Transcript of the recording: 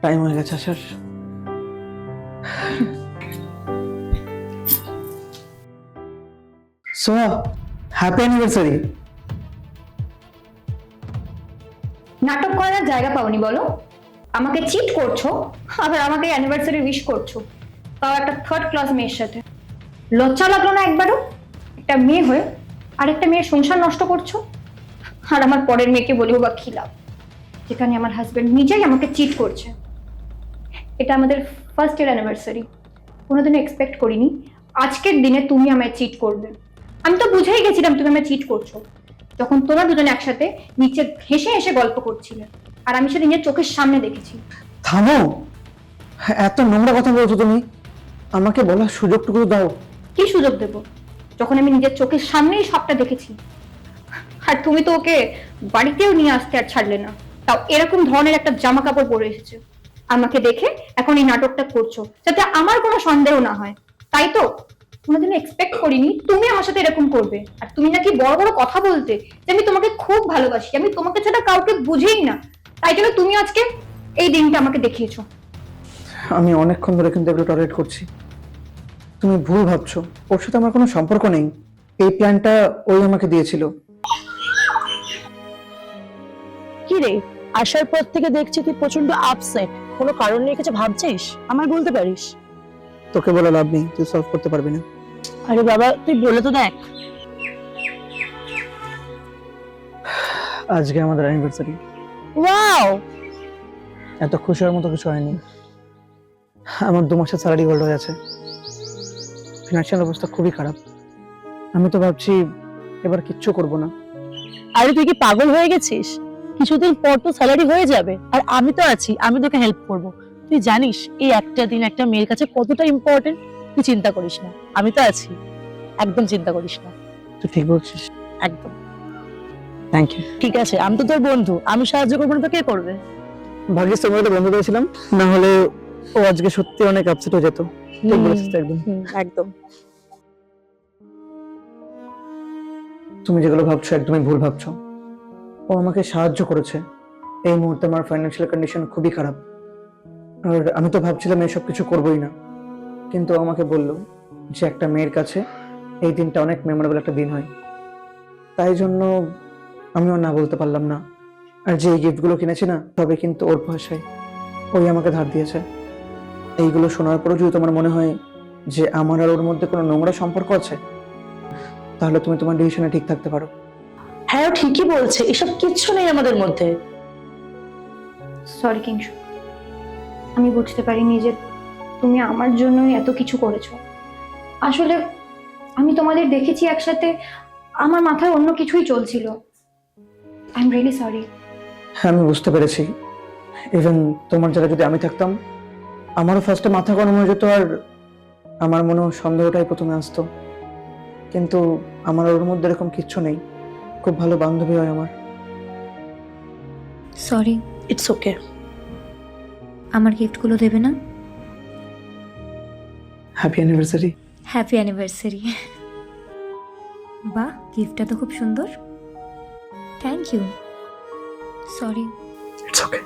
Time হয়ে গেছে আসার। সোয়া, হ্যাপি অ্যানিভার্সারি। নাটক করার জায়গা পাওনি বলো? আমাকে চিট করছো, আবার আমাকে অ্যানিভার্সারি উইশ করছো, তাও একটা থার্ড ক্লাস মেয়ের সাথে। লজ্জা লাগলো না একবারও? একটা মেয়ে হয়ে আরেকটা মেয়ের সংসার নষ্ট করছো, আর আমার পরের মেয়েকে বলেও বা কি লাভ, যেখানে আমার হাজবেন্ড নিজেই আমাকে চিট করছে। এটা আমাদের ফার্স্ট ইয়ার অ্যানিভার্সারি, কোনোদিনও এক্সপেক্ট করিনি আজকের দিনে তুমি আমায় চিট করবে। আমি তো বুঝেই গেছিলাম তুমি আমায় চিট করছো, যখন তোমরা দুজনে একসাথে নিচে হেসে হেসে গল্প করছিলে, আর আমি সেটা নিজের চোখের সামনে দেখেছি। থামো, এত নোংরা কথা বলছো তুমি। আমাকে বলার সুযোগটুকু দাও। কি সুযোগ দেব, যখন আমি নিজের চোখের সামনেই সবটা দেখেছি? আর তুমি তো ওকে বাড়িতেও নিয়ে আসতে আর ছাড়লে না, তাও এরকম ধরনের একটা জামা কাপড় পরে এসেছে। আমাকে দেখে এখন এই নাটকটা করছো যাতে আমার কোনো সন্দেহ না হয়, তাই তো? কোনোদিনও এক্সপেক্ট করিনি তুমি আমার সাথে এরকম করবে। আর তুমি নাকি বড় বড় কথা বলতে যে আমি তোমাকে খুব ভালোবাসি, আমি তোমাকে ছাড়া কাউকে বুঝেই না, তাই জন্য তুমি আজকে এই দিনটা আমাকে দেখিয়েছো। আমি অনেকক্ষণ ধরে কিন্তু এগুলো টলারেট করছি। তুমি ভুল ভাবছো, ওর সাথে আমার কোনো সম্পর্ক নেই। এই প্ল্যানটা ওই আমাকে দিয়েছিল। কি রে, আসার পর থেকে দেখছি তুই প্রচন্ড আপসেট। কোনো কারণ নিয়ে কিছু ভাবছিস? আমায় বলতে পারিস। তোকে বলে লাভ নেই, তুই সলভ করতে পারবি না। আরে বাবা, তুই বলে তো দেখ। আজকে আমাদের অ্যানিভার্সারি। ওয়াও, এত খুশি হওয়ার মতো কিছু হয়নি। আমার 2 মাসের স্যালারি হোল্ড হয়ে আছে, ফিনান্সিয়াল অবস্থা খুবই খারাপ। আমি তো ভাবছি এবার কিচ্ছু করব না। আরে তুই কি পাগল হয়ে গেছিস? কিছুদিন পর তো স্যালারি হয়ে যাবে, আর আমি তো আছি, আমি তোকে হেল্প করব। তুই জানিস এই একটা দিন একটা মেয়ের কাছে কতটা ইম্পর্টেন্ট। তুই চিন্তা করিস না, আমি তো আছি, একদম চিন্তা করিস না। তুই ঠিক বলছিস। একদম থ্যাংক ইউ। ঠিক আছে, আমি তো তোর বন্ধু, আমি সাহায্য করবো না তো কে করবে? ভাগ্যিস তোমার একটা বন্ধু পেয়েছিলাম, না হলে ও আজকে সত্যি অনেক আপসেট হয়ে যেত। ঠিক বলেছিস তো একদম। একদম। তুমি যেগুলো ভাবছো একদমই ভুল ভাবছো। ও আমাকে সাহায্য করেছে। এই মুহূর্তে আমার ফাইন্যান্সিয়াল কন্ডিশন খুবই খারাপ, আর আমি তো ভাবছিলাম এসব কিছু করবোই না, কিন্তু ও আমাকে বললো যে একটা মেয়ের কাছে এই দিনটা অনেক মেমোরেবল একটা দিন হয়। তাই জন্য আমিও না বলতে পারলাম না। আর যে গিফটগুলো কিনেছি না, তবে কিন্তু ওর পয়সায়, ওই আমাকে ধার দিয়েছে। এইগুলো শোনার পরও যদি তোমার মনে হয় যে আমার আর ওর মধ্যে কোনো নোংরা সম্পর্ক আছে, তাহলে তুমি তোমার ডিসিশনে ঠিক থাকতে পারো। হ্যাঁ, ও ঠিকই বলছে, এসব কিচ্ছু নেই আমাদের মধ্যে। সরি কিংশু, আমি বুঝতে পারিনি যে তুমি আমার জন্যই এত কিছু করেছো। আসলে আমি তোমাদের দেখেছি একসাথে, আমার মাথায় অন্য কিছুই চলছিল। I am really sorry. হ্যাঁ, আমি বুঝতে পেরেছি। ইভেন তোমার জায়গায় যদি আমি থাকতাম, আমারও ফার্স্টে মাথা গরম হয়ে যেত, আর আমার মনে হয় সন্দেহটাই প্রথমে আসতো। কিন্তু আমার ওর মধ্যে এরকম কিচ্ছু নেই, খুব ভালো বান্ধবী হয় আমার। সরি। It's okay. আমার গিফটগুলো দেবে না? Happy anniversary. Happy anniversary. বাহ, গিফটটা তো খুব সুন্দর। Thank you. Sorry. It's okay.